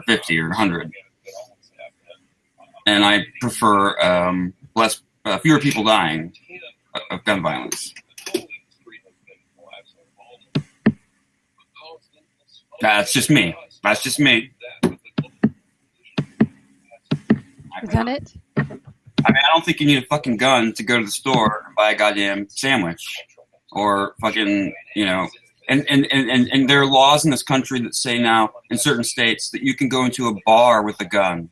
50 or 100. And I prefer fewer people dying of gun violence. That's just me. That's just me. Is that it? I mean, I don't think you need a fucking gun to go to the store and buy a goddamn sandwich or fucking, you know. And there are laws in this country that say now in certain states that you can go into a bar with a gun.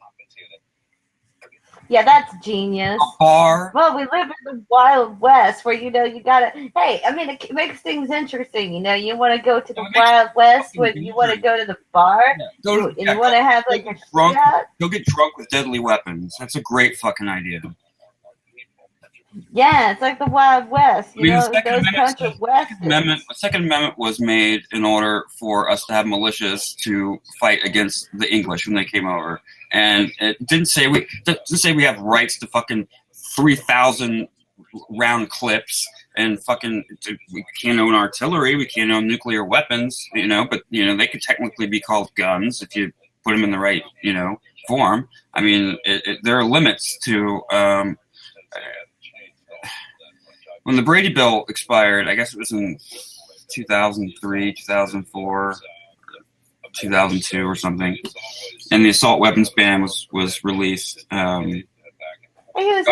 Yeah, that's genius. A bar? Well, we live in the Wild West where, you know, you gotta, hey, I mean, it makes things interesting. You know, you want to go to the Wild West when you want to go to the bar and you want to have like a drunk. Go get drunk with deadly weapons. That's a great fucking idea. Yeah, it's like the Wild West. You know, those country westerns. The Second Amendment was made in order for us to have militias to fight against the English when they came over, and it didn't say we have rights to fucking 3,000 round clips and fucking we can't own artillery, we can't own nuclear weapons, you know. But you know they could technically be called guns if you put them in the right, you know, form. I mean, there are limits to. When the Brady Bill expired, I guess it was in 2003, 2004, 2002 or something, and the assault weapons ban was released. Hey, if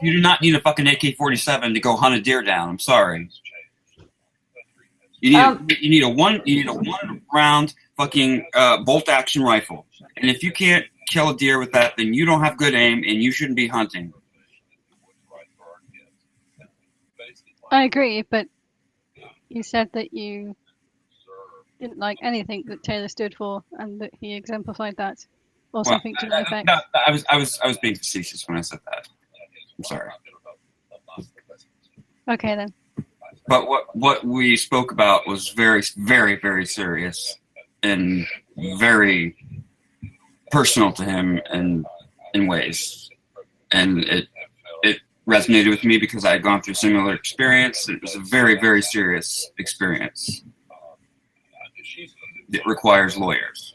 you do not need a fucking AK-47 to go hunt a deer down. I'm sorry. You need a one round fucking bolt action rifle, and if you can't kill a deer with that, then you don't have good aim and you shouldn't be hunting. I agree, but you said that you didn't like anything that Taylor stood for, and that he exemplified that, or something to that effect. No, I was being facetious when I said that. I'm sorry. Okay then. But what we spoke about was very, very, very serious and very personal to him in ways, and it resonated with me because I had gone through a similar experience. It was a very, very serious experience. It requires lawyers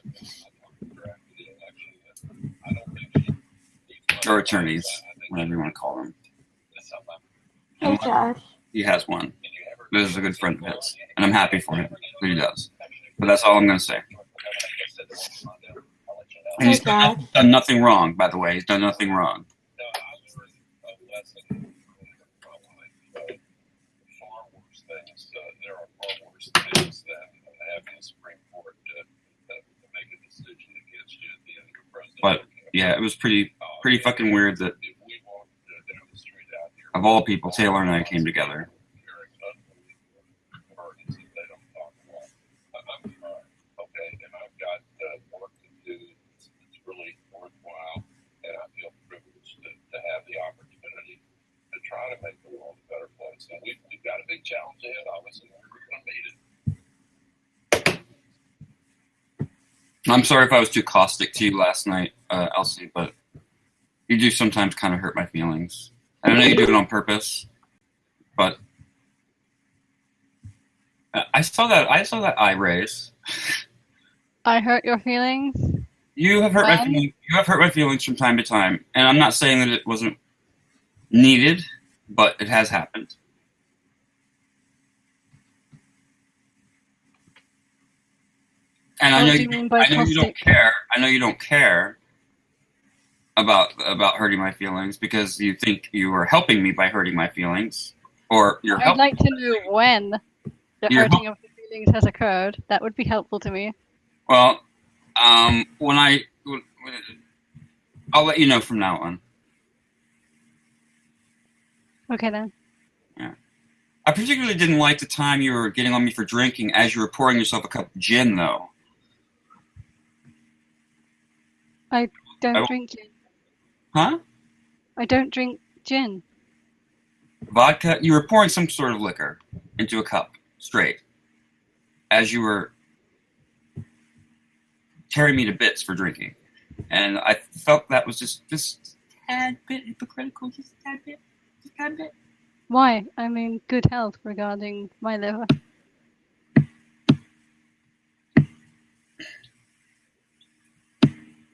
or attorneys, whatever you want to call them. Hey, Josh. He has one. This is a good friend of his, and I'm happy for him that he does. But that's all I'm going to say. And he's done nothing wrong, by the way. He's done nothing wrong. But yeah, it was pretty fucking weird that of all people, Taylor and I came together. I'm sorry if I was too caustic to you last night, Elsie, but you do sometimes kind of hurt my feelings. I know you do it on purpose, but I saw that eye raise. I hurt your feelings? You have hurt my feelings. You have hurt my feelings from time to time, and I'm not saying that it wasn't needed, but it has happened. And I know you don't care. I know you don't care about hurting my feelings because you think you are helping me by hurting my feelings, or you're. I'd like to know when the hurting of the feelings has occurred. That would be helpful to me. Well, I'll let you know from now on. Okay then. Yeah. I particularly didn't like the time you were getting on me for drinking as you were pouring yourself a cup of gin, though. I don't drink gin. Huh? I don't drink gin. Vodka? You were pouring some sort of liquor into a cup, straight, as you were tearing me to bits for drinking. And I felt that was just a tad bit hypocritical, just a tad bit. Why? I'm in good health regarding my liver.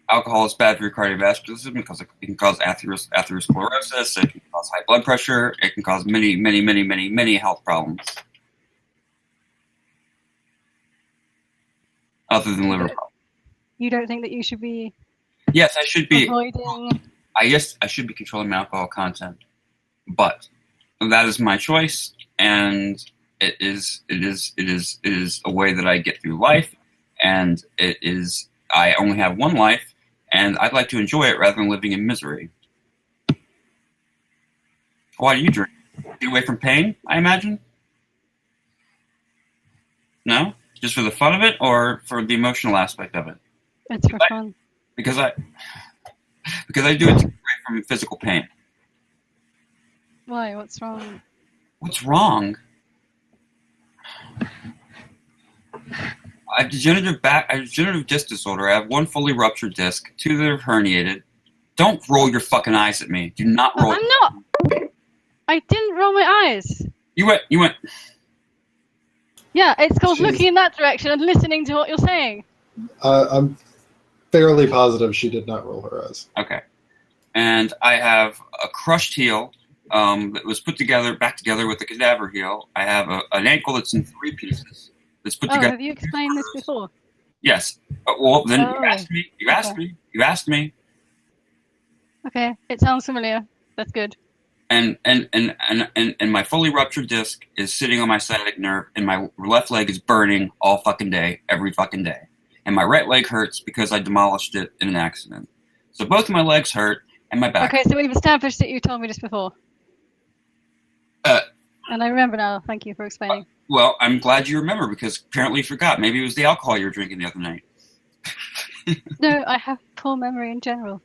alcohol is bad for your cardiovascular system because it can cause atherosclerosis. It can cause high blood pressure. It can cause many health problems. Other than liver problems. You don't think that you should be? Yes, I should be avoiding. I should be controlling my alcohol content, but that is my choice, and it is a way that I get through life, and I only have one life, and I'd like to enjoy it rather than living in misery. Why do you drink? Get away from pain, I imagine? No? Just for the fun of it, or for the emotional aspect of it? It's for fun. Because I do it to get away from physical pain. Why? What's wrong? What's wrong? I have degenerative disc disorder. I have one fully ruptured disc, 2 that are herniated. Don't roll your fucking eyes at me. Do not roll. I'm not. I didn't roll my eyes. You went. Yeah, it's called looking in that direction and listening to what you're saying. I'm fairly positive she did not roll her eyes. Okay. And I have a crushed heel that was put back together with a cadaver heel. I have an ankle that's in 3 pieces. That's put together. Have you explained this before? Yes. Well, then you asked me. You asked me. Okay, it sounds familiar. That's good. And my fully ruptured disc is sitting on my sciatic nerve, and my left leg is burning all fucking day, every fucking day. And my right leg hurts because I demolished it in an accident. So both of my legs hurt, and my back. Okay, so we've established that you told me this before. And I remember now. Thank you for explaining. Well, I'm glad you remember, because apparently you forgot. Maybe it was the alcohol you were drinking the other night. No, I have poor memory in general.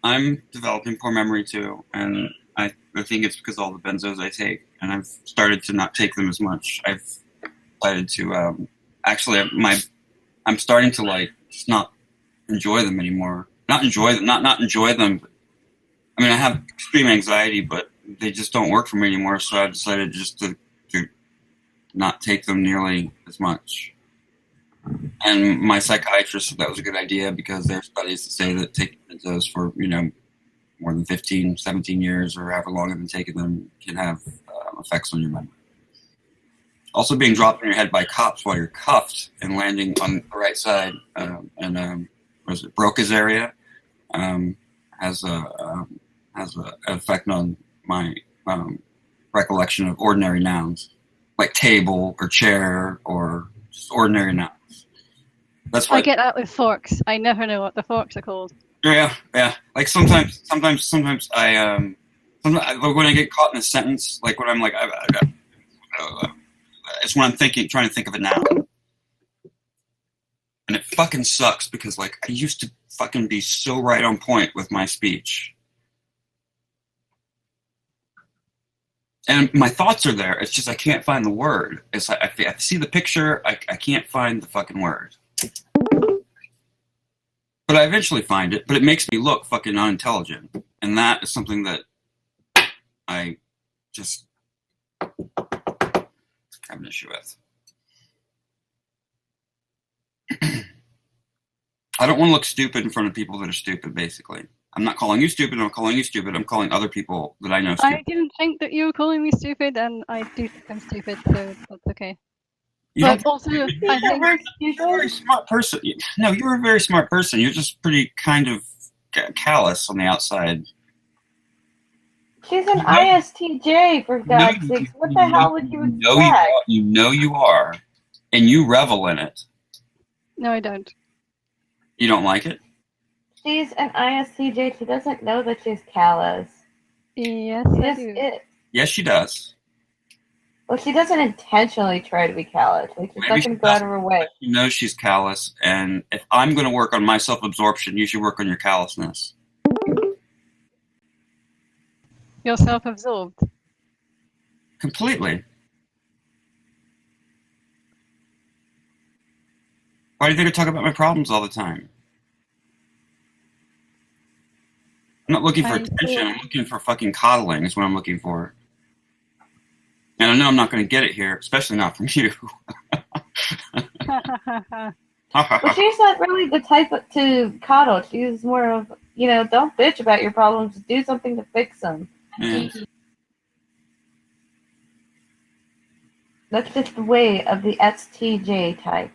I'm developing poor memory too, and I think it's because of all the benzos I take, and I've started to not take them as much. I've decided to I'm starting to just not enjoy them anymore. Not enjoy them. But, I mean, I have extreme anxiety, but they just don't work for me anymore. So I've decided just to not take them nearly as much. And my psychiatrist said that was a good idea, because there are studies that say that taking benzos for more than 15, 17 years or however long I've been taking them can have effects on your memory. Also, being dropped on your head by cops while you're cuffed and landing on the right side Broca's area has an effect on my recollection of ordinary nouns, like table or chair or just ordinary nouns. That's why I get that with forks. I never know what the forks are called. Yeah. Like sometimes I when I get caught in a sentence, like when I'm like, it's when I'm trying to think of it now, and it fucking sucks, because I used to fucking be so right on point with my speech, and my thoughts are there. It's just I can't find the word. It's like I see the picture, I can't find the fucking word. But I eventually find it, but it makes me look fucking unintelligent. And that is something that I just have an issue with. I don't want to look stupid in front of people that are stupid, basically. I'm not calling you stupid, I'm calling you stupid. I'm calling other people that I know stupid. I didn't think that you were calling me stupid, and I do think I'm stupid, so that's okay. You're a very smart person. No, you're a very smart person. You're just pretty kind of callous on the outside. She's an ISTJ, for God's sakes. What the hell would you expect? You know you are, and you revel in it. No, I don't. You don't like it? She's an ISTJ. She doesn't know that she's callous. Yes, I do. Yes, she does. Well, she doesn't intentionally try to be callous. She's not going to go out of her way. She knows she's callous, and if I'm going to work on my self-absorption, you should work on your callousness. You're self-absorbed? Completely. Why do you think I talk about my problems all the time? I'm not looking for attention. I'm looking for fucking coddling is what I'm looking for. And I know I'm not going to get it here, especially not from you. But she's not really the type to coddle. She's more of, don't bitch about your problems. Do something to fix them. Yeah. That's just the way of the STJ type.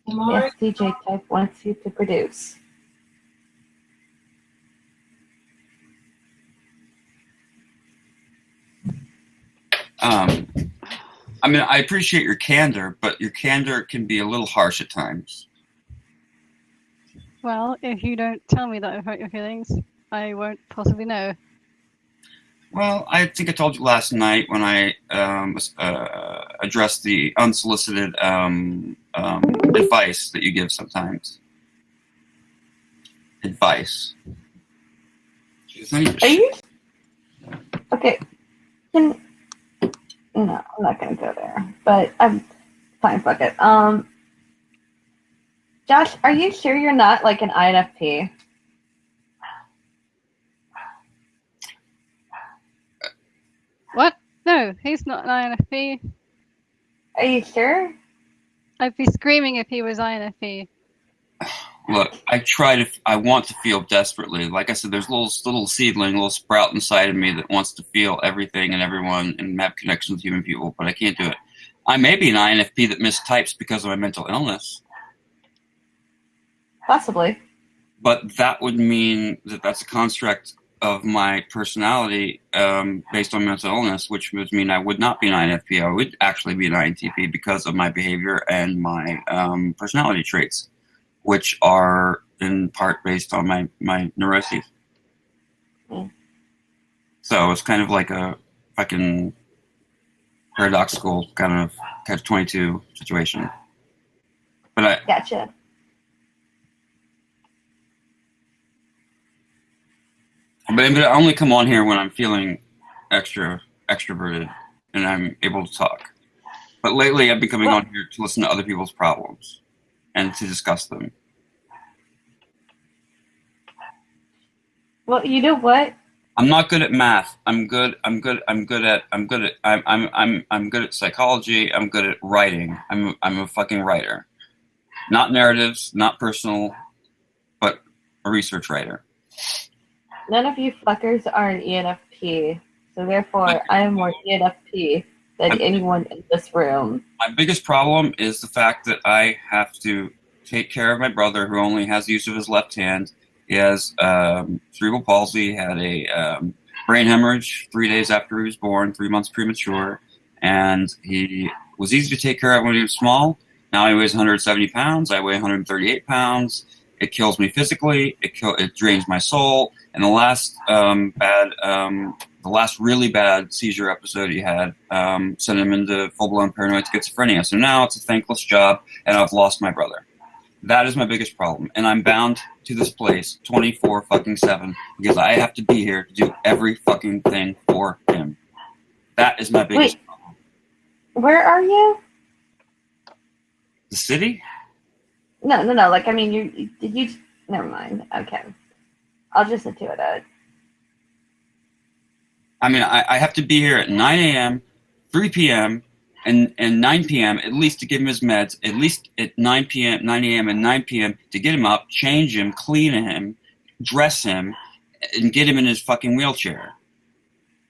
The STJ type wants you to produce. I mean, I appreciate your candor, but your candor can be a little harsh at times. Well, if you don't tell me that I've hurt your feelings, I won't possibly know. Well, I think I told you last night when I addressed the unsolicited advice that you give sometimes. Advice. Are you? Okay. No, I'm not going to go there. But I'm fine, fuck it. Josh, are you sure you're not like an INFP? What? No, he's not an INFP. Are you sure? I'd be screaming if he was INFP. Look, I want to feel desperately. Like I said, there's a little seedling, little sprout inside of me that wants to feel everything and everyone and have connections with human people, but I can't do it. I may be an INFP that mistypes because of my mental illness. Possibly. But that would mean that that's a construct of my personality based on mental illness, which would mean I would not be an INFP. I would actually be an INTP because of my behavior and my personality traits, which are in part based on my neuroses. Mm. So it's kind of like a fucking paradoxical kind of catch-22 situation. But Gotcha. But I only come on here when I'm feeling extroverted and I'm able to talk. But lately I've been coming on here to listen to other people's problems and to discuss them. Well, you know what? I'm not good at math. I'm good at psychology. I'm good at writing. I'm a fucking writer. Not narratives, not personal, but a research writer. None of you fuckers are an ENFP, so therefore I am more ENFP than anyone in this room. My biggest problem is the fact that I have to take care of my brother who only has use of his left hand. He has cerebral palsy, had a brain hemorrhage 3 days after he was born, 3 months premature, and he was easy to take care of when he was small. Now he weighs 170 pounds. I weigh 138 pounds. It kills me physically. It drains my soul. And the last really bad seizure episode he had sent him into full-blown paranoid schizophrenia. So now it's a thankless job, and I've lost my brother. That is my biggest problem, and I'm bound to this place 24/7 because I have to be here to do every fucking thing for him. That is my biggest problem. Where are you? The city? No. Like, I mean, never mind. Okay. I'll just intuit it. I mean, I have to be here at 9 a.m., 3 p.m., and 9 p.m. at least to give him his meds, at least at 9 a.m. and 9 p.m. to get him up, change him, clean him, dress him, and get him in his fucking wheelchair.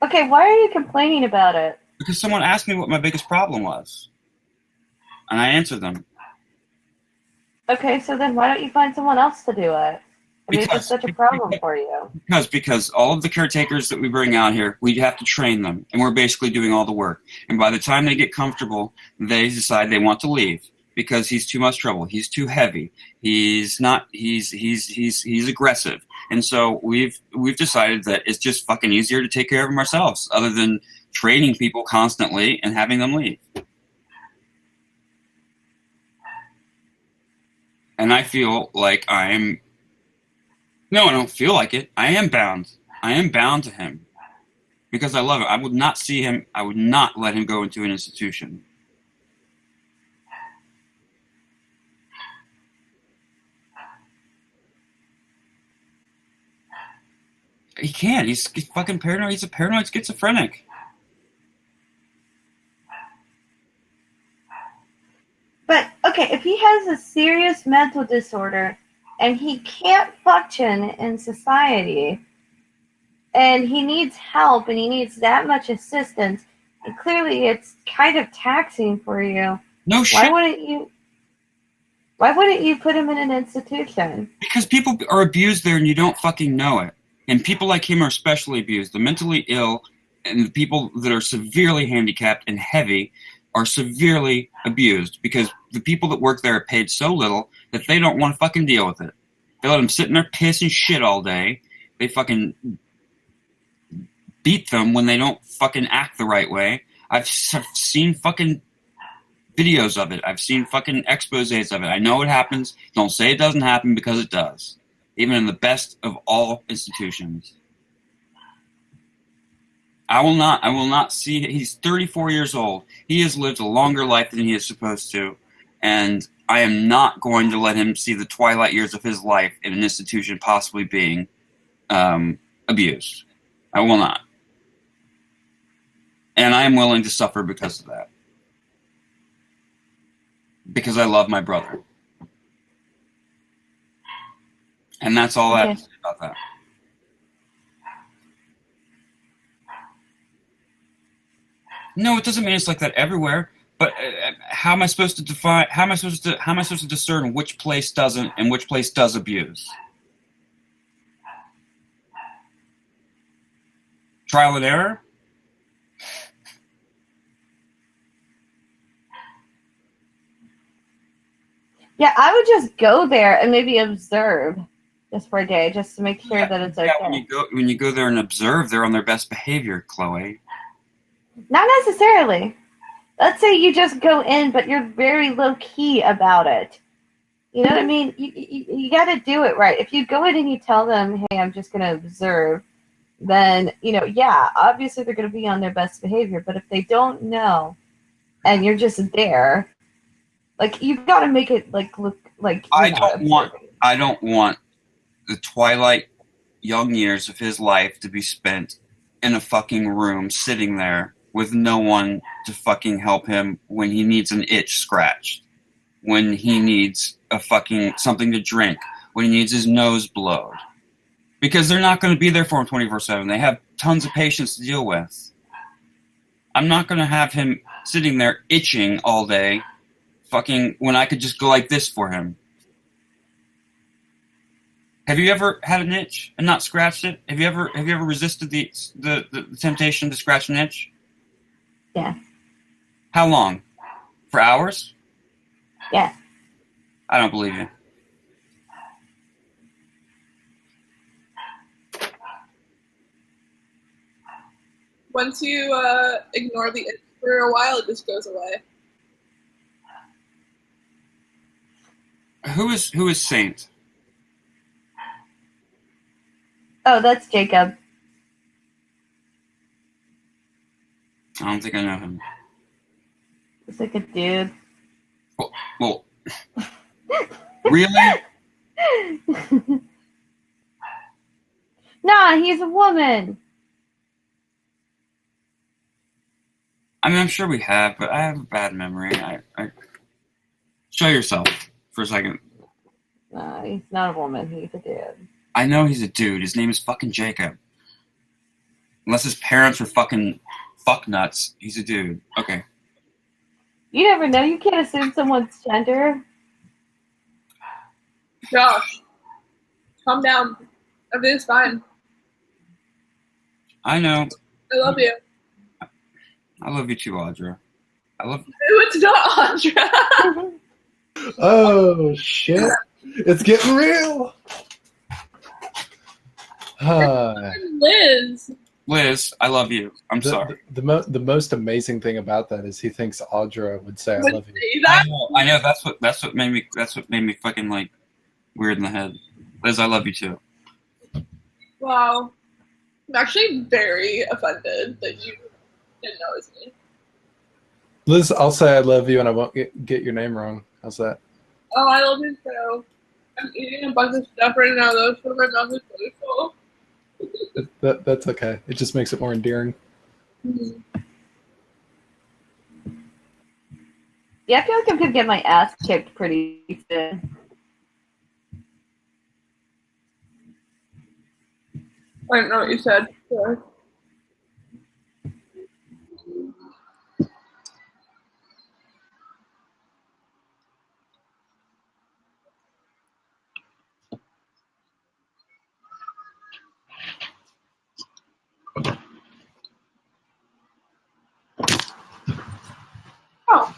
Okay, why are you complaining about it? Because someone asked me what my biggest problem was, and I answered them. Okay, so then why don't you find someone else to do it? I mean, it's such a problem for you. Because all of the caretakers that we bring out here, we have to train them, and we're basically doing all the work. And by the time they get comfortable, they decide they want to leave because he's too much trouble. He's too heavy. He's aggressive. And so we've decided that it's just fucking easier to take care of them ourselves, other than training people constantly and having them leave. And I feel like No, I don't feel like it. I am bound. I am bound to him because I love him. I would not see him. I would not let him go into an institution. He can't. He's fucking paranoid. He's a paranoid schizophrenic. But, okay, if he has a serious mental disorder, and he can't function in society. And he needs help, and he needs that much assistance. And clearly, it's kind of taxing for you. No shit. Why wouldn't you put him in an institution? Because people are abused there and you don't fucking know it. And people like him are especially abused. The mentally ill and the people that are severely handicapped and heavy are severely abused because the people that work there are paid so little that they don't want to fucking deal with it. They let them sit in their piss and shit all day. They fucking beat them when they don't fucking act the right way. I've seen fucking videos of it. I've seen fucking exposés of it. I know it happens. Don't say it doesn't happen because it does. Even in the best of all institutions. I will not see it. He's 34 years old. He has lived a longer life than he is supposed to. And I am not going to let him see the twilight years of his life in an institution possibly being abused. I will not. And I am willing to suffer because of that. Because I love my brother. And that's all I have to say about that. No, it doesn't mean it's like that everywhere. But how am I supposed to define? How am I supposed to discern which place doesn't and which place does abuse? Trial and error. Yeah, I would just go there and maybe observe just for a day, just to make sure that it's okay. Yeah, when you go there and observe, they're on their best behavior, Chloe. Not necessarily. Let's say you just go in, but you're very low key about it. You know what I mean? You got to do it right. If you go in and you tell them, "Hey, I'm just going to observe," then yeah, obviously they're going to be on their best behavior. But if they don't know, and you're just there, like you've got to make it look like I don't want the twilight young years of his life to be spent in a fucking room sitting there with no one to fucking help him when he needs an itch scratched, when he needs a fucking something to drink, when he needs his nose blowed. Because they're not going to be there for him 24/7. They have tons of patients to deal with. I'm not going to have him sitting there itching all day fucking when I could just go like this for him. Have you ever had an itch and not scratched it? Have you ever resisted the temptation to scratch an itch? Yeah. How long? For hours? Yeah. I don't believe you. Once you ignore the itch for a while, it just goes away. Who is Saint? Oh, that's Jacob. I don't think I know him. He's like a dude. Well really? Nah, he's a woman. I mean, I'm sure we have, but I have a bad memory. I show yourself for a second. Nah, he's not a woman. He's a dude. I know he's a dude. His name is fucking Jacob. Unless his parents were fucking fuck nuts, he's a dude. Okay. You never know. You can't assume someone's gender. Josh, calm down. Everything's fine. I know. I love you. I love you too, Audra. I love you. It's not Audra. Oh, shit. It's getting real. Liz. Liz, I love you. I'm sorry. The most amazing thing about that is he thinks Audra would say, "I love you." I know. That's what made me fucking like weird in the head. Liz, I love you too. Wow. I'm actually very offended that you didn't know it was me. Liz, I'll say I love you and I won't get your name wrong. How's that? Oh, I love you too. I'm eating a bunch of stuff right now though, so my mouth is really full. That's okay. It just makes it more endearing. Mm-hmm. Yeah, I feel like I'm gonna get my ass kicked pretty soon. I don't know what you said. Yeah. Oh.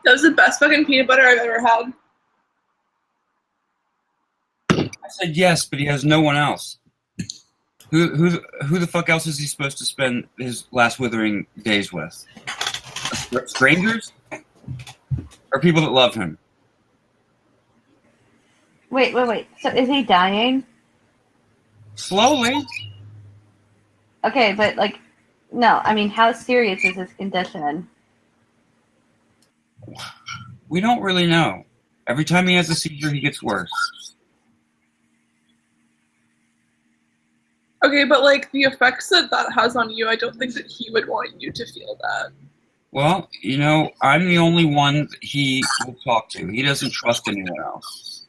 That was the best fucking peanut butter I've ever had. I said yes, but he has no one else. Who the fuck else is he supposed to spend his last withering days with? Strangers? Or people that love him? Wait. So is he dying? Slowly. Okay, but like, no. I mean, how serious is his condition? We don't really know. Every time he has a seizure, he gets worse. Okay, but like the effects that has on you, I don't think that he would want you to feel that. Well, you know, I'm the only one that he will talk to. He doesn't trust anyone else.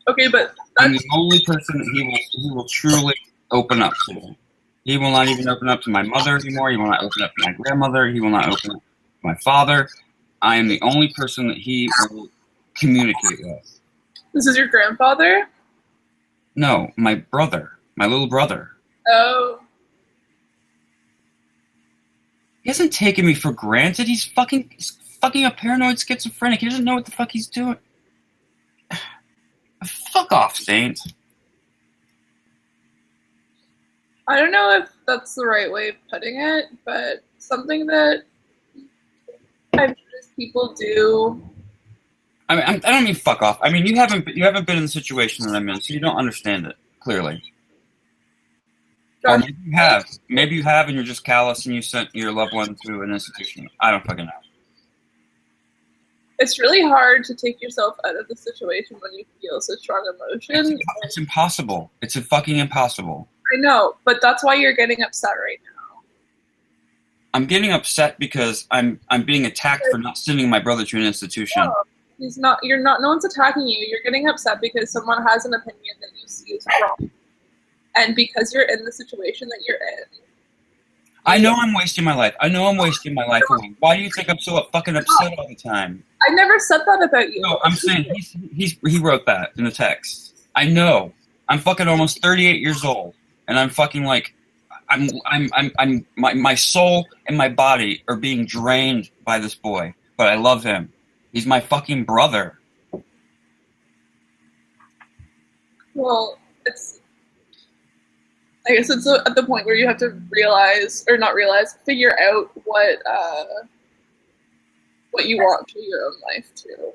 Okay, but I'm the only person that he will truly open up to. He will not even open up to my mother anymore. He will not open up to my grandmother. He will not open up to my father. I am the only person that he will communicate with. This is your grandfather? No, my brother. My little brother. Oh. He hasn't taken me for granted. He's fucking a paranoid schizophrenic. He doesn't know what the fuck he's doing. Fuck off, Saint. I don't know if that's the right way of putting it, but something that I've noticed people do. I mean, I don't mean fuck off. I mean, you haven't been in the situation that I'm in, so you don't understand it clearly. Or maybe you have. Maybe you have, and you're just callous, and you sent your loved one to an institution. I don't fucking know. It's really hard to take yourself out of the situation when you feel such strong emotion. It's impossible. It's fucking impossible. I know, but that's why you're getting upset right now. I'm getting upset because I'm being attacked for not sending my brother to an institution. No, he's not. You're not. No one's attacking you. You're getting upset because someone has an opinion that you see as wrong. And because you're in the situation that you're in. I know I'm wasting my life. I know I'm wasting my life away. Why do you think I'm so fucking upset all the time? I never said that about you. No, I'm saying he wrote that in the text. I know. I'm fucking almost 38 years old, and I'm fucking like, my soul and my body are being drained by this boy, but I love him. He's my fucking brother. Well, I guess it's at the point where you have to realize, or not realize, figure out what you want for your own life too.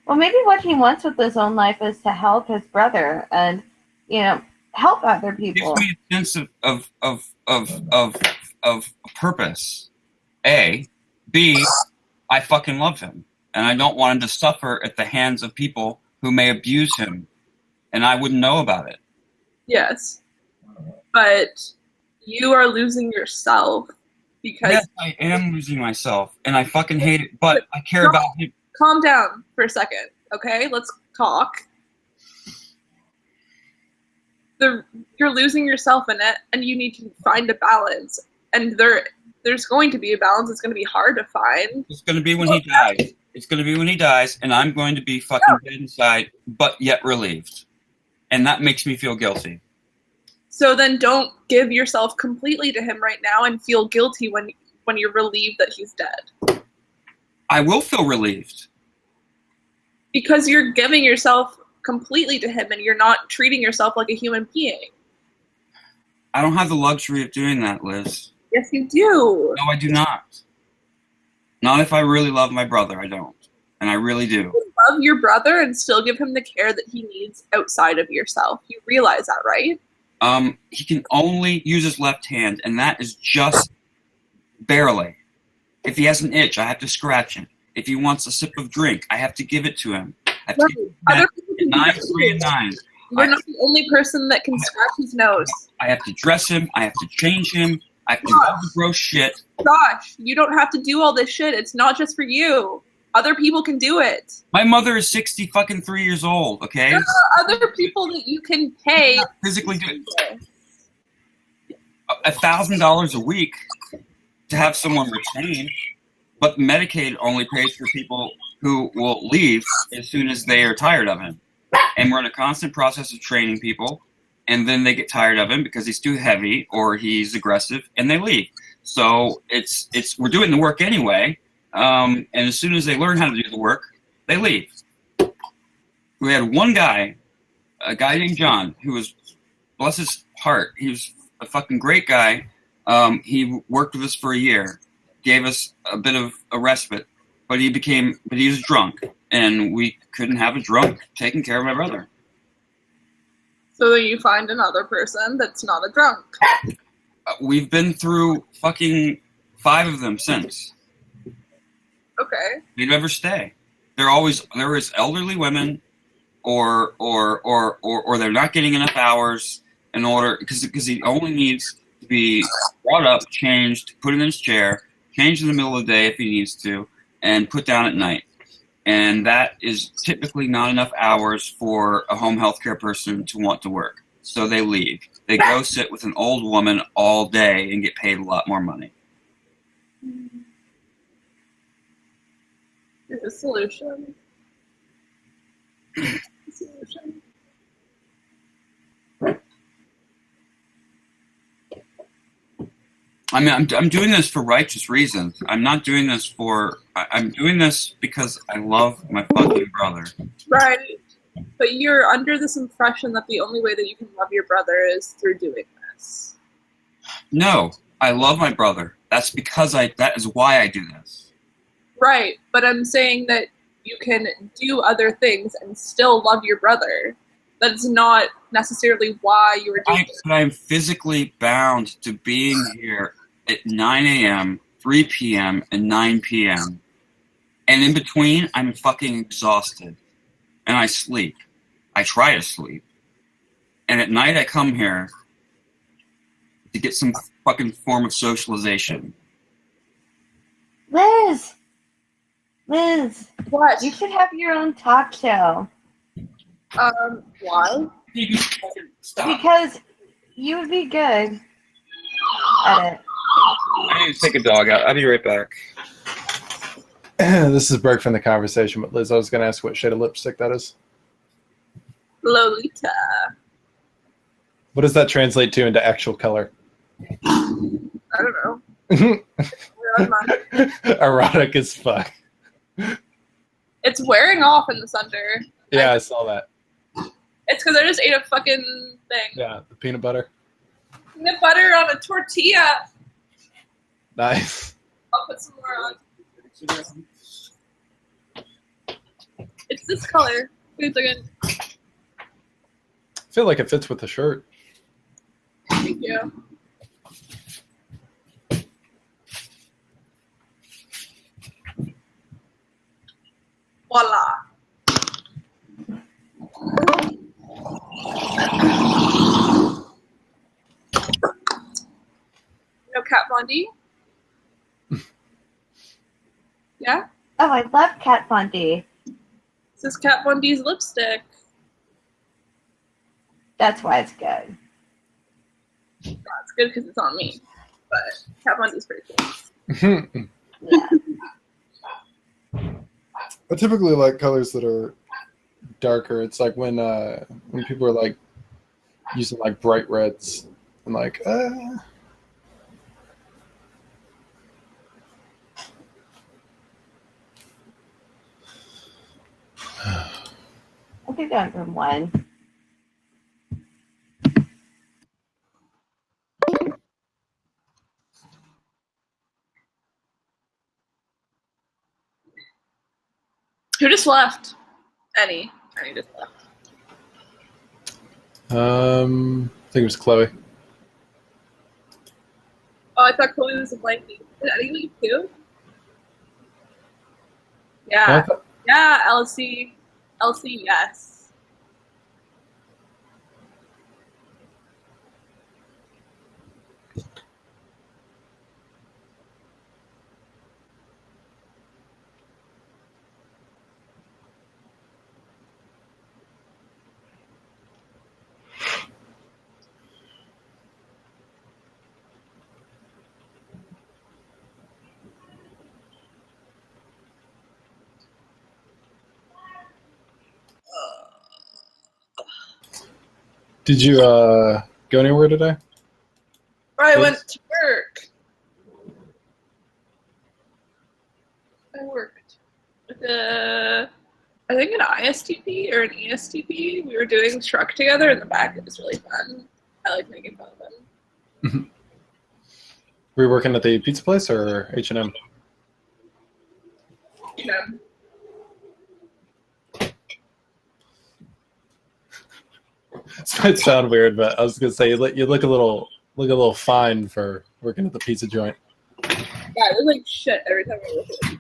Well, maybe what he wants with his own life is to help his brother and, help other people. It gives me a sense of purpose. A. B. I fucking love him, and I don't want him to suffer at the hands of people who may abuse him, and I wouldn't know about it. Yes, but you are losing yourself because... Yes, I am losing myself, and I fucking hate it, but I care about him. Calm down for a second, okay? Let's talk. You're losing yourself in it, and you need to find a balance, and there's going to be a balance. It's going to be hard to find. It's going to be when he dies. It's going to be when he dies, and I'm going to be fucking dead inside, but yet relieved. And that makes me feel guilty. So then don't give yourself completely to him right now and feel guilty when you're relieved that he's dead. I will feel relieved. Because you're giving yourself completely to him and you're not treating yourself like a human being. I don't have the luxury of doing that, Liz. Yes, you do. No, I do not. Not if I really love my brother, I don't. And I really do. You love your brother and still give him the care that he needs outside of yourself. You realize that, right? He can only use his left hand, and that is just barely. If he has an itch, I have to scratch it. If he wants a sip of drink, I have to give it to him. I have to Right. give him Other that people can do 9, that 3, and too. 9. You're not the only person that can scratch his nose. I have to dress him. I have to change him. I have to do all the gross shit. Josh, you don't have to do all this shit. It's not just for you. Other people can do it. My mother is 63 years old. Okay, There are other people that you can pay. physically do it. $1,000 a week to have someone retained, but Medicaid only pays for people who will leave as soon as they are tired of him. And we're in a constant process of training people, and then they get tired of him because he's too heavy or he's aggressive, and they leave. So it's we're doing the work anyway, and as soon as they learn how to do the work, they leave. We had one guy, a guy named John, who was, bless his heart, he was a fucking great guy. He worked with us for a year, gave us a bit of a respite, but he was drunk, and we couldn't have a drunk taking care of my brother. So you find another person that's not a drunk. We've been through fucking 5 of them since. Okay. They never stay. There is elderly women, or they're not getting enough hours in order, because he only needs to be brought up, changed, put in his chair, changed in the middle of the day if he needs to, and put down at night. And that is typically not enough hours for a home health care person to want to work. So they leave. They go sit with an old woman all day and get paid a lot more money. Here's a solution. Solution. I mean, I'm doing this for righteous reasons. I'm not doing this for. I'm doing this because I love my fucking brother. Right. But you're under this impression that the only way that you can love your brother is through doing this. No, I love my brother. That's because that is why I do this. Right. But I'm saying that you can do other things and still love your brother. That's not necessarily why you were doing it. But I'm physically bound to being here at 9 a.m., 3 p.m., and 9 p.m. And in between, I'm fucking exhausted. And I sleep. I try to sleep. And at night, I come here to get some fucking form of socialization. Liz, What? you should have your own talk show Why? Stop. because you would be good at it. I need to take a dog out. I'll be right back. This is a break from the conversation, but Liz, I was going to ask what shade of lipstick that is. Lolita. What does that translate to into actual color? I don't know. Erotic as fuck. It's wearing off in the under. Yeah, I saw that. It's because I just ate a fucking thing. Yeah, the peanut butter. Peanut butter on a tortilla. Nice. I'll put some more on. It's this color. Wait a second. I feel like it fits with the shirt. Thank you. Voila. You know Kat Von D? Yeah? Oh, I love Kat Von D. This is Kat Von D's lipstick. That's why it's good. It's good because it's on me. But Kat Von D's pretty cool. Yeah. I typically like colors that are darker. It's like when people are like using like bright reds and like I think that room 1. Who just left? Annie. Annie just left. I think it was Chloe. Oh, I thought Chloe was a blankie. Did Annie leave too? Yeah. Yeah, Elsie. Elsie, yes. Did you go anywhere today? I went to work. I worked with I think an ISTP or an ESTP. We were doing truck together in the back. It was really fun. I like making fun of them. Were you working at the pizza place or H&M? Yeah. This might sound weird, but I was gonna say you look a little fine for working at the pizza joint. Yeah, it was like shit every time I looked at it.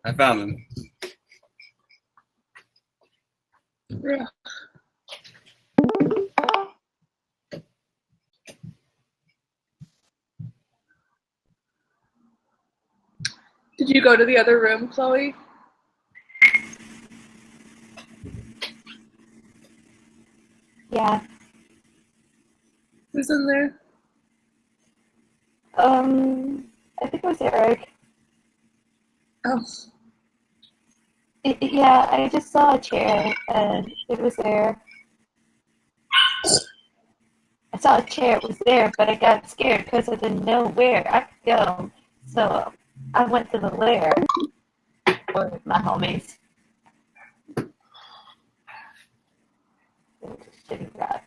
I found him. Yeah. Did you go to the other room, Chloe? Yeah. Who's in there? I think it was Eric. Oh. Yeah, I just saw a chair and it was there. I saw a chair, it was there, but I got scared because I didn't know where I could go. So I went to the lair with my homies. It was a shitty ride.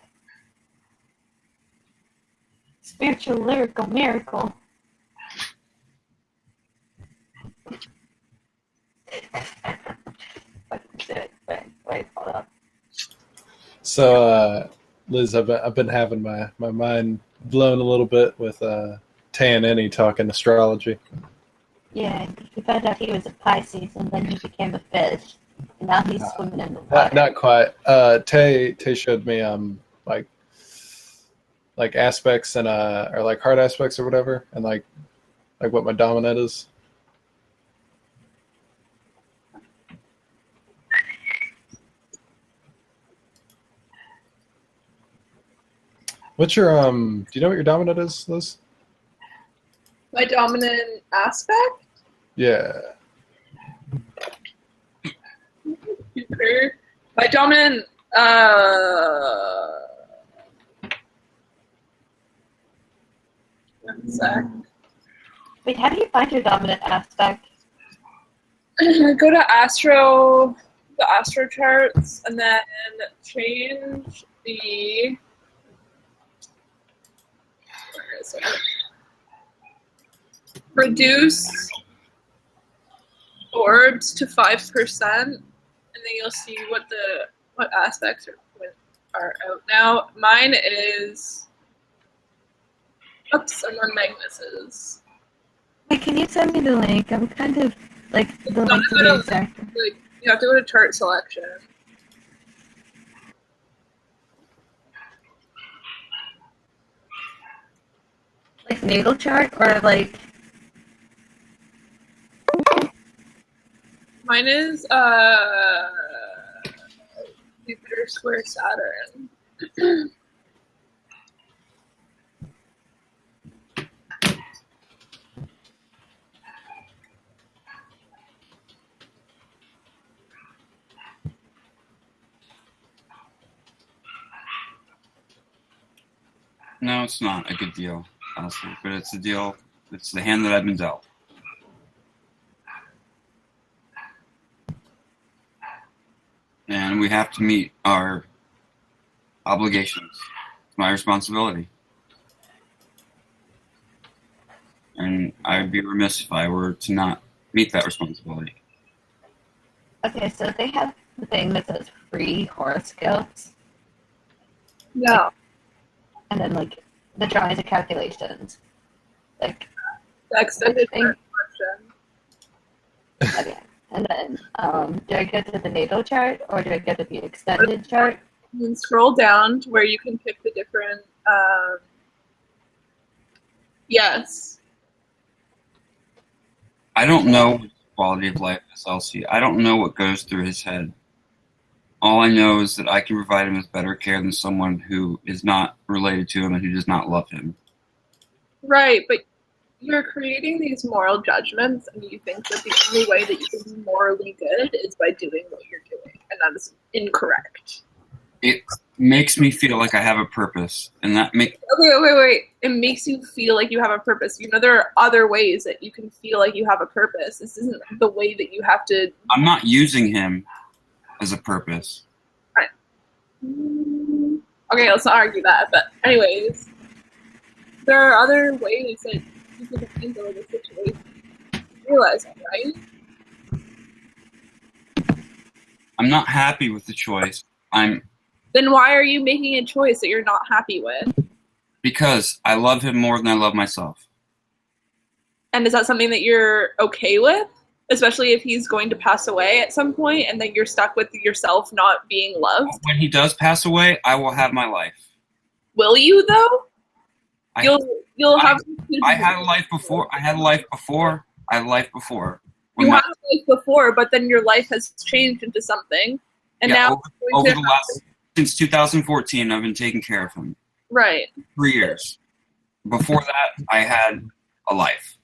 Spiritual lyrical miracle. Wait, hold on. So, Liz, I've been having my mind blown a little bit with Tay and Annie talking astrology. Yeah, he found out he was a Pisces and then he became a fish. And now he's swimming in the water. Not quite. Tay showed me like aspects and or like hard aspects or whatever, and like what my dominant is. What's your do you know what your dominant is, Liz? My dominant aspect? Yeah. Jupiter. My dominant one sec. Wait, how do you find your dominant aspect? Go to the astro charts, and then change the. Where is it? Reduce orbs to 5%, and then you'll see what aspects are out now. Mine is. Oops, I'm on Magnus's. Wait, can you send me the link? I'm kind of like the link to the exact. You have to go to chart selection. Like natal chart or like. Mine is Jupiter square Saturn. No, it's not a good deal, honestly. But it's a deal. It's the hand that I've been dealt. And we have to meet our obligations. It's my responsibility. And I'd be remiss if I were to not meet that responsibility. Okay, so they have the thing that says free horoscopes, No. and then like the drawings and calculations. Like, The extended thing. version. Okay. And then, do I go to the natal chart or do I go to the extended chart? You can scroll down to where you can pick the different. Yes. I don't know what quality of life is, Elsie. I don't know what goes through his head. All I know is that I can provide him with better care than someone who is not related to him and who does not love him. Right, but you're creating these moral judgments, and you think that the only way that you can be morally good is by doing what you're doing, and that is incorrect. It makes me feel like I have a purpose, and that makes Wait. It makes you feel like you have a purpose. You know, there are other ways that you can feel like you have a purpose. This isn't the way that you have to. I'm not using him as a purpose. Right. Okay, let's not argue that. But anyways, there are other ways that you can handle the situation. You realize that, right? I'm not happy with the choice. Then why are you making a choice that you're not happy with? Because I love him more than I love myself. And is that something that you're okay with? Especially if he's going to pass away at some point and then you're stuck with yourself not being loved? When he does pass away, I will have my life. Will you, though? You'll have... I had a life before. I had a life before. You had a life before, but then your life has changed into something. And now... Over the last... Since 2014, I've been taking care of him. Right. 3 years. Before that, I had a life.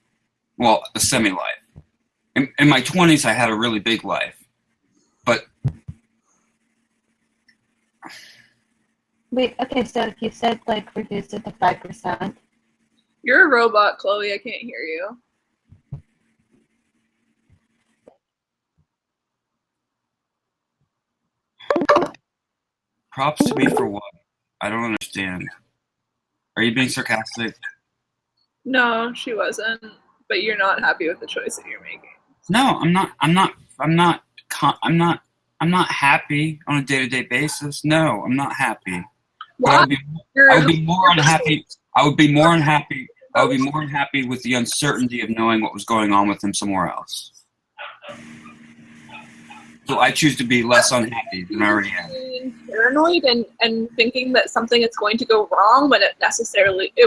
Well, a semi-life. In my 20s, I had a really big life. But... Wait, okay, so if you said, like, reduce it to 5%. You're a robot, Chloe. I can't hear you. Props to me for what? I don't understand. Are you being sarcastic? No, she wasn't. But you're not happy with the choice that you're making. No, I'm not happy on a day-to-day basis. No, I'm not happy. But I would be more unhappy with the uncertainty of knowing what was going on with him somewhere else. So I choose to be less unhappy than I already am. Paranoid and thinking that something is going to go wrong when it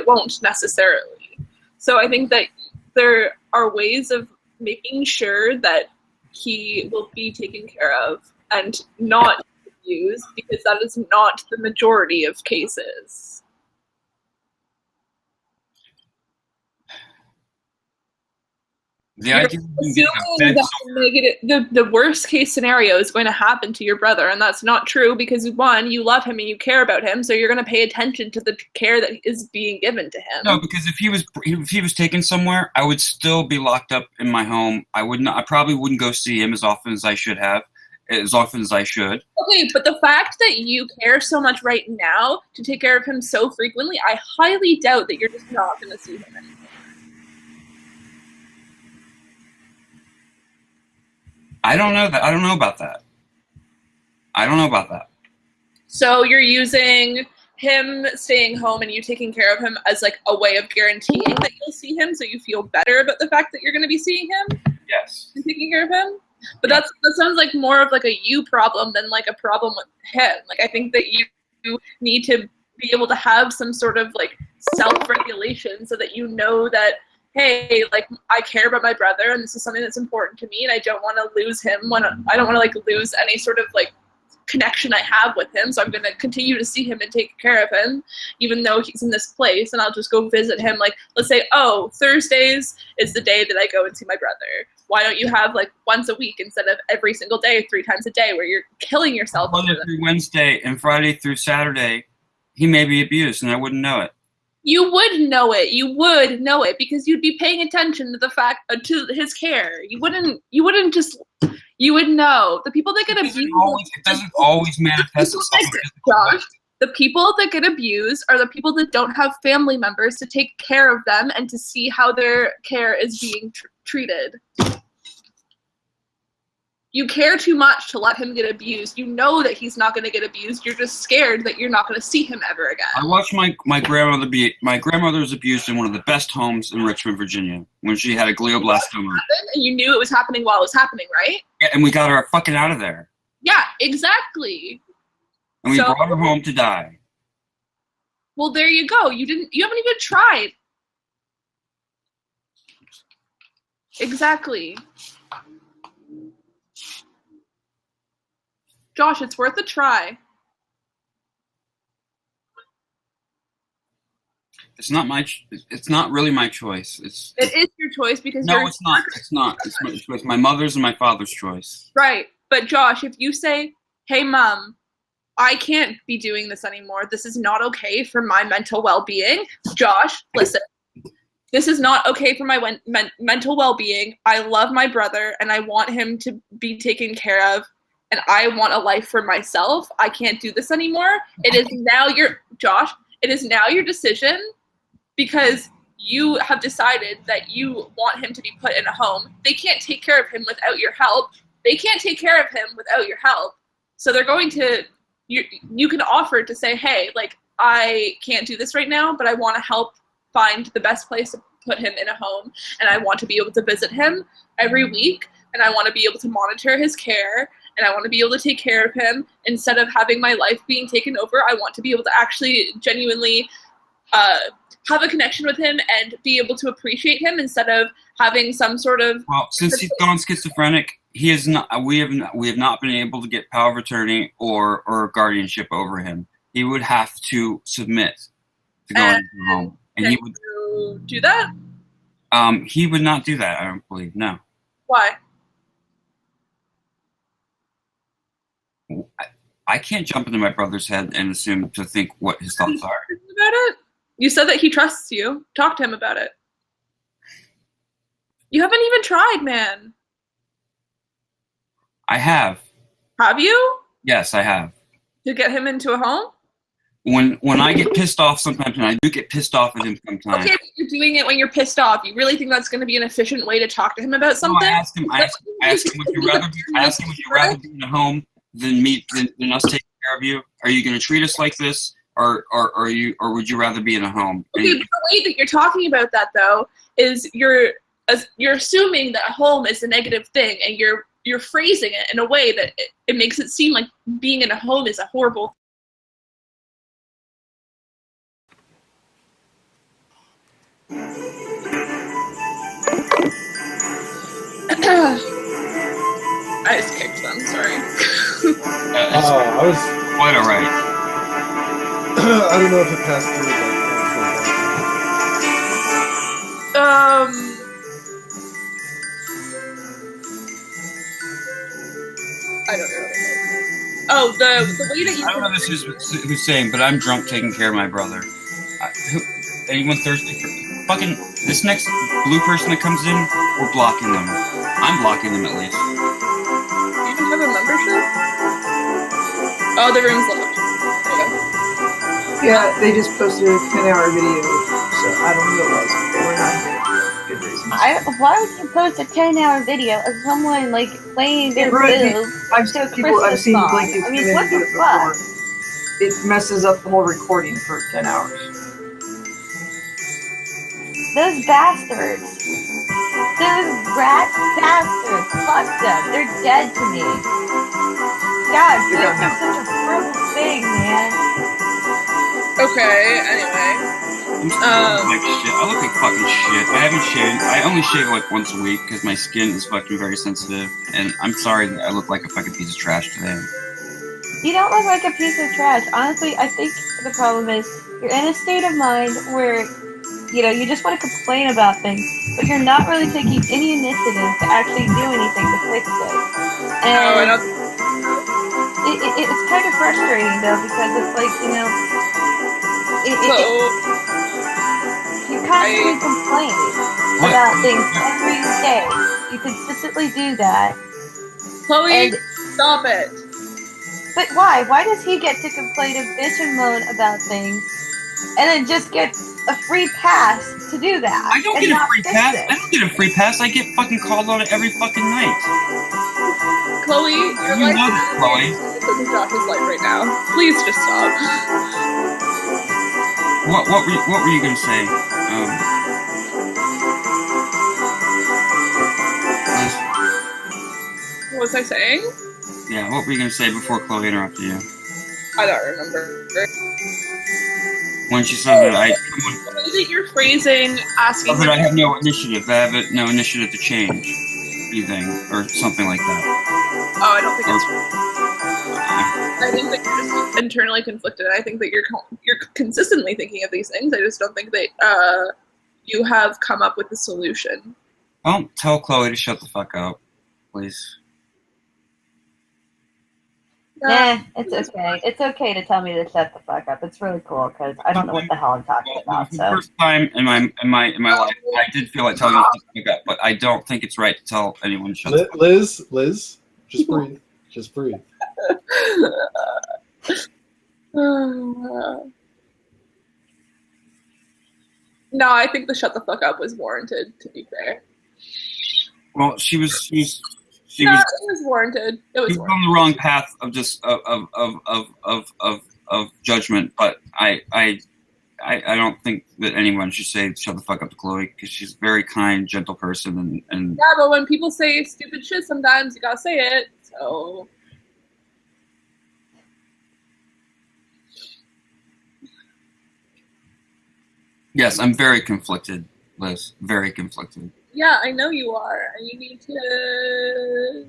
won't necessarily. So I think that there are ways of making sure that he will be taken care of and not abused, because that is not the majority of cases. The idea of being Assuming that the worst case scenario is going to happen to your brother, and that's not true, because one, you love him and you care about him, so you're going to pay attention to the care that is being given to him. No, because if he was taken somewhere, I would still be locked up in my home. I probably wouldn't go see him as often as I should. Okay, but the fact that you care so much right now to take care of him so frequently, I highly doubt that you're just not going to see him anymore. I don't know about that. So you're using him staying home and you taking care of him as like a way of guaranteeing that you'll see him, so you feel better about the fact that you're going to be seeing him? Yes. And taking care of him? But that sounds like more of like a you problem than like a problem with him. Like, I think that you need to be able to have some sort of like self-regulation so that you know that, hey, like, I care about my brother and this is something that's important to me and I don't want to lose him I don't want to like lose any sort of like connection I have with him, so I'm going to continue to see him and take care of him even though he's in this place, and I'll just go visit him. Like, let's say, Thursdays is the day that I go and see my brother. Why don't you have like once a week instead of every single day, 3 times a day, where you're killing yourself? Monday through Wednesday and Friday through Saturday, he may be abused and I wouldn't know it. You would know it. You would know it because you'd be paying attention to the fact to his care. You wouldn't just. You would know the people that get abused. It doesn't always manifest itself. Josh, the people that get abused are the people that don't have family members to take care of them and to see how their care is being treated. You care too much to let him get abused. You know that he's not going to get abused. You're just scared that you're not going to see him ever again. I watched my grandmother my grandmother was abused in one of the best homes in Richmond, Virginia, when she had a glioblastoma. And you knew it was happening while it was happening, right? Yeah, and we got her fucking out of there. Yeah, exactly. And we brought her home to die. Well, there you go. You haven't even tried. Exactly. Josh, it's worth a try. It's not really my choice. It is your choice because no, it's not. It's not. It's my choice. My mother's and my father's choice. Right. But Josh, if you say, "Hey, Mom, I can't be doing this anymore. This is not okay for my mental well-being." Josh, listen. This is not okay for my mental well-being. I love my brother, and I want him to be taken care of. And I want a life for myself. I can't do this anymore. It is now your decision because you have decided that you want him to be put in a home. They can't take care of him without your help. They can't take care of him without your help. So they're going to, you can offer to say, hey, like, I can't do this right now, but I want to help find the best place to put him in a home. And I want to be able to visit him every week. And I want to be able to monitor his care. And I want to be able to take care of him instead of having my life being taken over. I want to be able to actually genuinely have a connection with him and be able to appreciate him instead of having some sort of. Well, since he's gone schizophrenic, he is not. We have not been able to get power of attorney or guardianship over him. He would have to submit to going to the home, and he would you do that. He would not do that. I don't believe. No. Why? I can't jump into my brother's head and assume to think what his thoughts are. About it? You said that he trusts you. Talk to him about it. You haven't even tried, man. I have. Have you? Yes, I have. To get him into a home? When I get pissed off sometimes, and I do get pissed off at him sometimes. Okay, but you're doing it when you're pissed off. You really think that's going to be an efficient way to talk to him about something? No, I ask him, would you rather be in a home than us taking care of you? Are you going to treat us like this, or would you rather be in a home? Okay, but the way that you're talking about that though is you're assuming that a home is a negative thing, and you're phrasing it in a way that it makes it seem like being in a home is a horrible. I just kicked them, sorry. I was quite alright. I don't know if it passed through, I don't know. Oh, the way that you. I don't know who's saying, but I'm drunk taking care of my brother. Anyone thirsty for fucking this next blue person that comes in? We're blocking them. I'm blocking them at least. You even have a membership? Oh, the room's locked. Okay. Yeah, they just posted a 10-hour video, so I don't know what it was. They were not here for good reasons. Why would you post a 10-hour video of someone like playing their boobs I've to a seen Christmas song? Blinky I mean, what the fuck? It messes up the whole recording for 10 hours. Those bastards. Those rat bastards. Fuck them. They're dead to me. God, boobs are such a horrible thing, man. Okay, anyway. Like shit. I look like fucking shit. I haven't shaved. I only shave like once a week because my skin is fucking very sensitive. And I'm sorry that I look like a fucking piece of trash today. You don't look like a piece of trash. Honestly, I think the problem is you're in a state of mind where, you know, you just want to complain about things, but you're not really taking any initiative to actually do anything to fix it. And it's kind of frustrating, though, because it's like, you know, constantly complain What? about things every day. You consistently do that. Chloe, And stop it. but why? Why does he get to complain and bitch and moan about things, and then just get a free pass to do that? I don't and get a not free fix pass. it? I don't get a free pass. I get fucking called on it every fucking night. Chloe, your You life know that, Chloe. is Josh's life right now. Please just stop. What were you gonna say? Liz? What was I saying? Yeah, what were you gonna say before Chloe interrupted you? I don't remember. When she said that The way that you're phrasing asking I have no initiative. I have no initiative to change anything or something like that. Oh, I don't think it's. I think that you're just internally conflicted. I think that you're consistently thinking of these things. I just don't think that you have come up with a solution. Don't tell Chloe to shut the fuck up, please. Nah, it's okay. It's okay to tell me to shut the fuck up. It's really cool because I don't know what the hell I'm talking about. For the So first time in my life, I did feel like telling you to shut the fuck up, but I don't think it's right to tell anyone to shut the fuck up. Liz, just breathe. Just breathe. No, I think the shut the fuck up was warranted, to be fair. Well, she was It was warranted. It was on warranted. the wrong path of just of judgment, but I don't think that anyone should say shut the fuck up to Chloe because she's a very kind, gentle person, and Yeah, but when people say stupid shit, sometimes you gotta say it. So yes, I'm very conflicted, Liz. Very conflicted. yeah, I know you are, and you need to.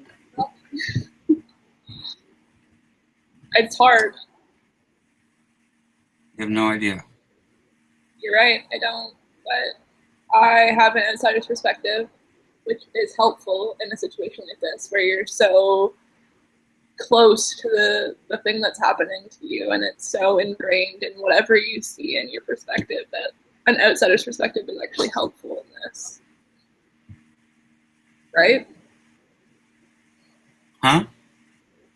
It's hard. You have no idea. You're right. I don't, but I have an outsider's perspective, which is helpful in a situation like this, where you're so close to the thing that's happening to you, and it's so ingrained in whatever you see in your perspective that an outsider's perspective is actually helpful in this. Right? Huh? You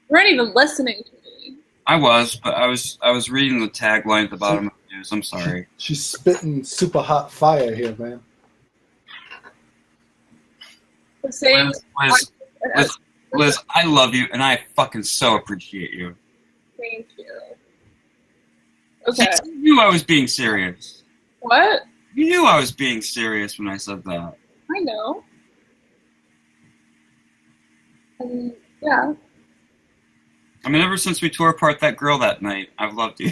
weren't even listening to me. I was, but I was reading the tagline at the bottom of the news. I'm sorry. She's spitting super hot fire here, man. The same. Liz, I love you, and I fucking so appreciate you. Thank you. Okay. You knew I was being serious. What? You knew I was being serious when I said that. I know. Yeah. I mean, ever since we tore apart that girl that night, I've loved you.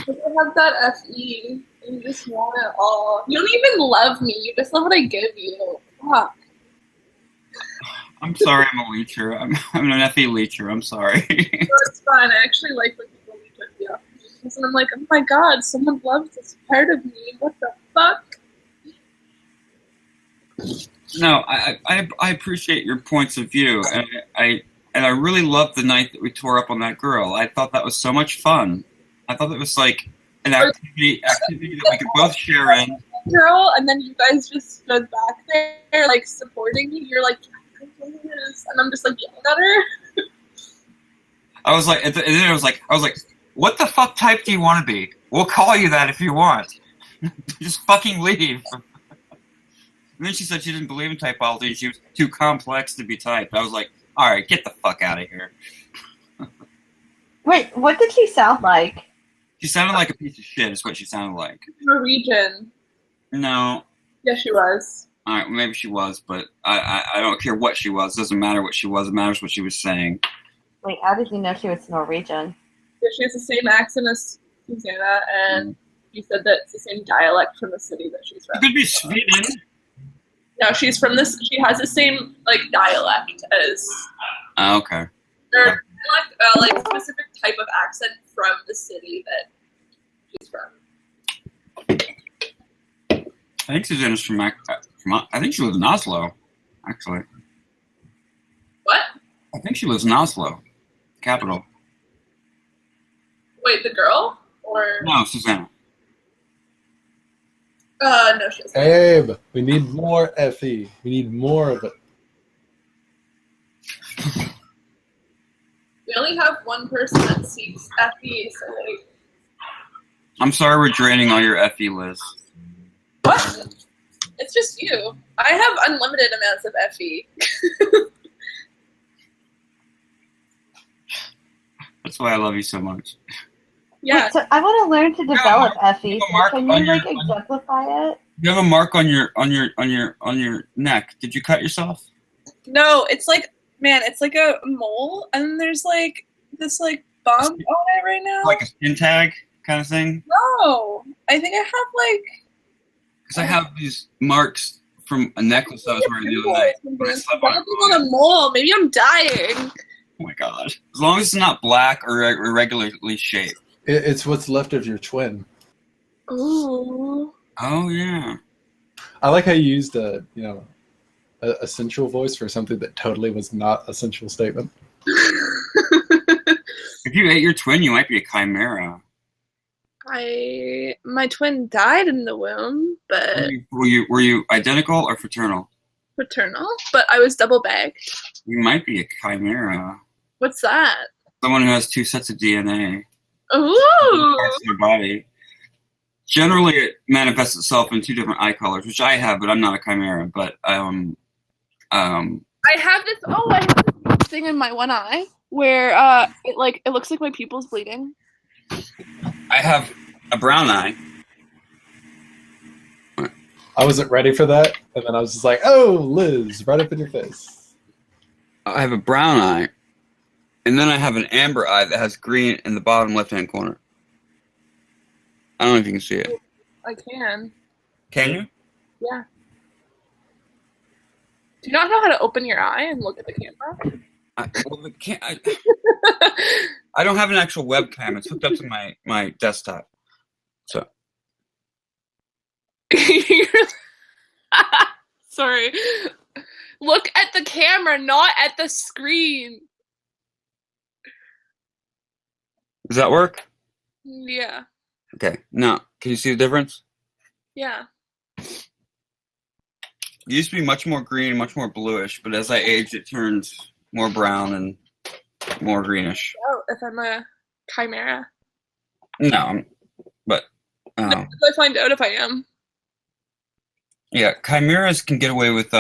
You have that FE. You just want it all. You don't even love me. You just love what I give you. Fuck. I'm sorry I'm a leecher. I'm an FE leecher. I'm sorry. It's fun. I actually like when people leech with you. And I'm like, oh my god, someone loves this part of me. What the fuck? No, I appreciate your points of view, and I really loved the night that we tore up on that girl. I thought that was so much fun. I thought it was like an activity that we could both share in. Girl, and then you guys just stood back there, like, supporting me. You're like, and I'm just like yelling at her. I was like, and then I was like, what the fuck type do you want to be? We'll call you that if you want. Just fucking leave. And then she said she didn't believe in typology. She was too complex to be typed. I was like, all right, get the fuck out of here. wait, what did she sound like? She sounded like a piece of shit is what she sounded like. Norwegian. No. Yes, she was. All right, maybe she was, but I don't care what she was. It doesn't matter what she was. It matters what she was saying. Wait, how did you know she was Norwegian? Yeah, she has the same accent as Susanna, and she said that it's the same dialect from the city that she's It from. could be Sweden. No, she's from this. She has the same like dialect as. Oh, okay. Or like specific type of accent from the city that she's from. I think Susanna's from I think she lives in Oslo, actually. What? I think she lives in Oslo, capital. Wait, the girl? Or No, Susanna. no, she doesn't. Abe, we need more FE. We need more of it. We only have one person that seeks FE, so like, I'm sorry we're draining all your FE, Liz. what? It's just you. I have unlimited amounts of FE. That's why I love you so much. Yeah. Wait, so I want to learn to develop FE. you have a So mark can on you like your- exemplify it? You have a mark on your neck. Did you cut yourself? No, it's like, man, it's like a mole, and then there's like this like bump on it right now. Like a skin tag kind of thing? No, I think I have like. Because I have these marks from a necklace I was wearing the other night. When I slept on it. On a mole. Maybe I'm dying. Oh my god. As long as it's not black or irregularly shaped. It's what's left of your twin. Ooh. Oh yeah. I like how you used a sensual voice for something that totally was not a sensual statement. If you ate your twin, you might be a chimera. My twin died in the womb, but Were you identical or fraternal? paternal. But I was double bagged. You might be a chimera. What's that? Someone who has two sets of DNA. Ooh. Parts of their body. Generally, it manifests itself in two different eye colors, which I have, but I'm not a chimera. But I have this. Oh, I have this thing in my one eye where it looks like my pupil's bleeding. I have a brown eye. I wasn't ready for that, and then I was just like, "Oh, Liz, right up in your face." I have a brown eye, and then I have an amber eye that has green in the bottom left-hand corner. I don't know if you can see it. I can. Can you? Yeah. Do you not know how to open your eye and look at the camera? I don't have an actual webcam. It's hooked up to my desktop. So Sorry. Look at the camera, not at the screen. does that work? Yeah. Okay. Now, can you see the difference? Yeah. It used to be much more green, much more bluish, but as I age, it turns more brown and more greenish. Oh, if I'm a chimera. No, but How do I find out if I am? yeah, chimeras can get away with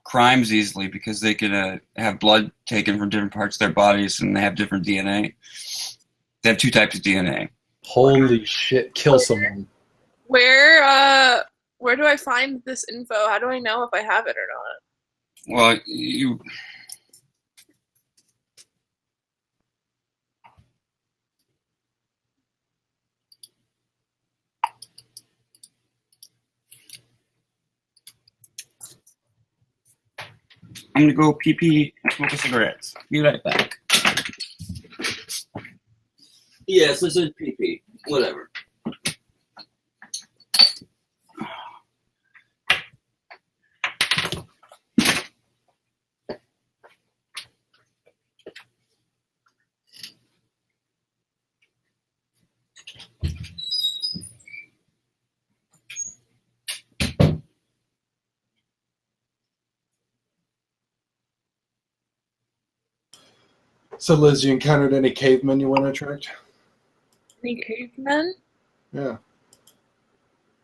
crimes easily because they can have blood taken from different parts of their bodies, and they have different DNA. They have two types of DNA. Holy shit! Kill someone. Where do I find this info? How do I know if I have it or not? Well, you. I'm gonna go pee pee and smoke a cigarette. Be right back. Yes, I said pee pee. Whatever. So, Liz, you encountered any cavemen you want to attract? Any cavemen? Yeah.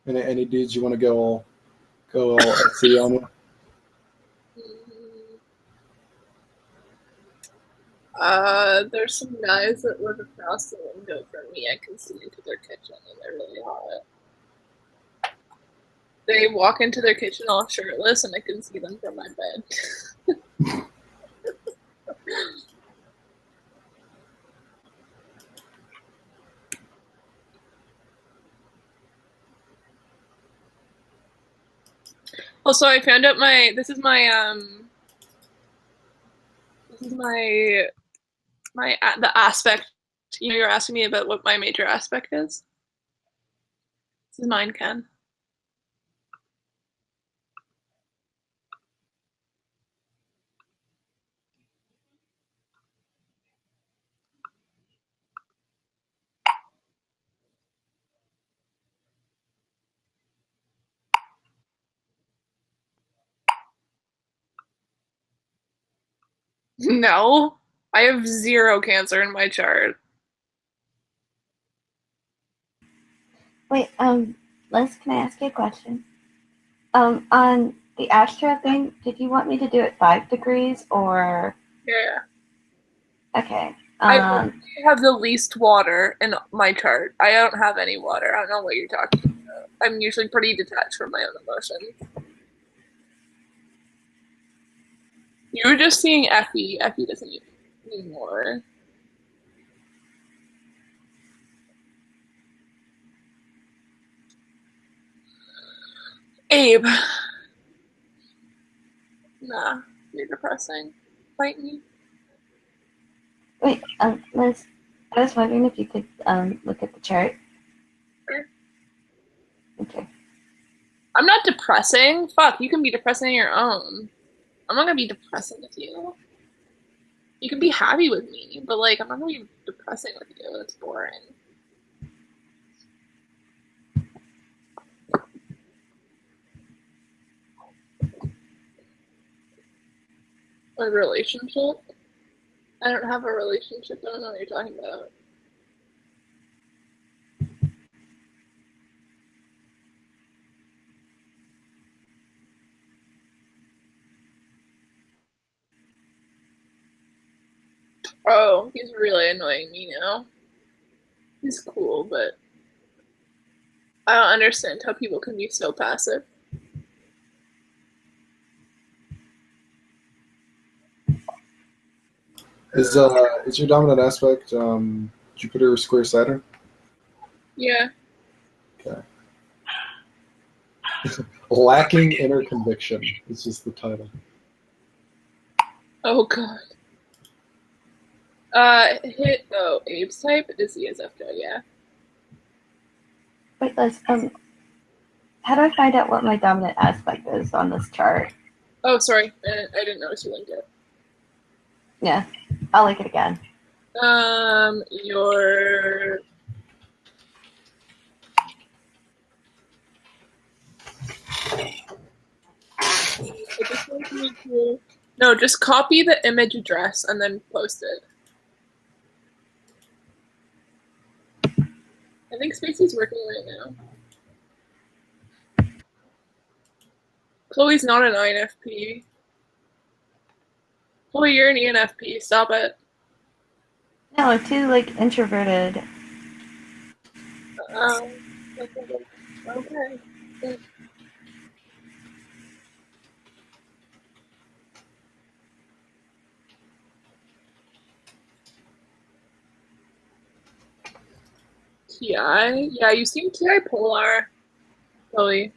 Any dudes you want to go all SE on you? There's some guys that live across the window from me. I can see into their kitchen, and they're really hot. They walk into their kitchen all shirtless, and I can see them from my bed. Also, I found out the aspect. You know, you're asking me about what my major aspect is. This is mine, Ken. No, I have 0 Cancer in my chart. Wait, Liz, can I ask you a question? On the Astro thing, did you want me to do it 5 degrees or? Yeah. Okay. I have the least water in my chart. I don't have any water. I don't know what you're talking about. I'm usually pretty detached from my own emotions. You were just seeing Effie. Effie doesn't need more. Abe. Nah, you're depressing. Fight me. Wait, Liz, I was wondering if you could look at the chart. Sure. Okay. I'm not depressing. Fuck, you can be depressing on your own. I'm not gonna be depressing with you. You can be happy with me, but like, I'm not gonna be depressing with you. It's boring. A relationship? I don't have a relationship. I don't know what you're talking about. Oh, he's really annoying me now. He's cool, but I don't understand how people can be so passive. Is your dominant aspect Jupiter square Saturn? Yeah. Okay. Lacking inner conviction is just the title. Oh god. Abe's type is ESFJ, yeah. Wait, Liz, how do I find out what my dominant aspect is on this chart? Oh, sorry. I didn't notice you linked it. Yeah, I'll link it again. Your No, just copy the image address and then post it. I think Spacey's working right now. Chloe's not an INFP. Chloe, you're an ENFP. Stop it. No, too like introverted. Okay. TI? Yeah, you seem TI polar, Chloe.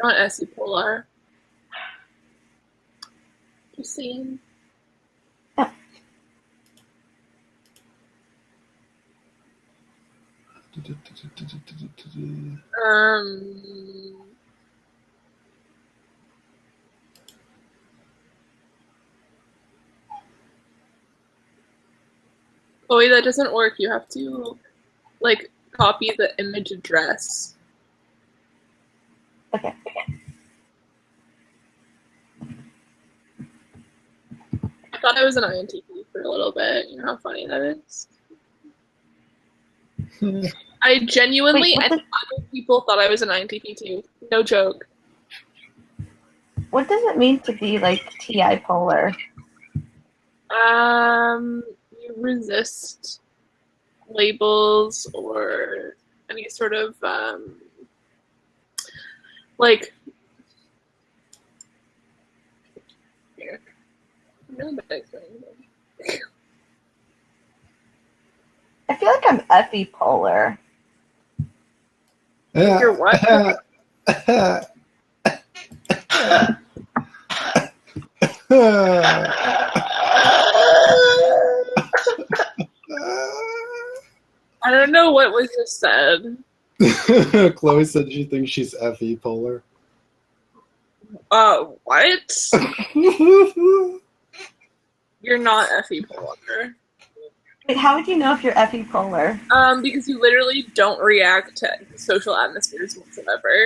Not SE polar. Just saying. Chloe, that doesn't work. You have to, like, copy the image address. Okay. I thought I was an INTP for a little bit. You know how funny that is? I genuinely, Wait, and other people thought I was an INTP too. No joke. What does it mean to be like TI polar? You resist labels or any sort of like. Here. I'm really bad at explaining them. I feel like I'm Effie polar. You're what? I don't know what was just said. Chloe said she thinks she's Effie polar. What? You're not Effie polar. Wait, how would you know if you're Effie polar? Because you literally don't react to social atmospheres whatsoever.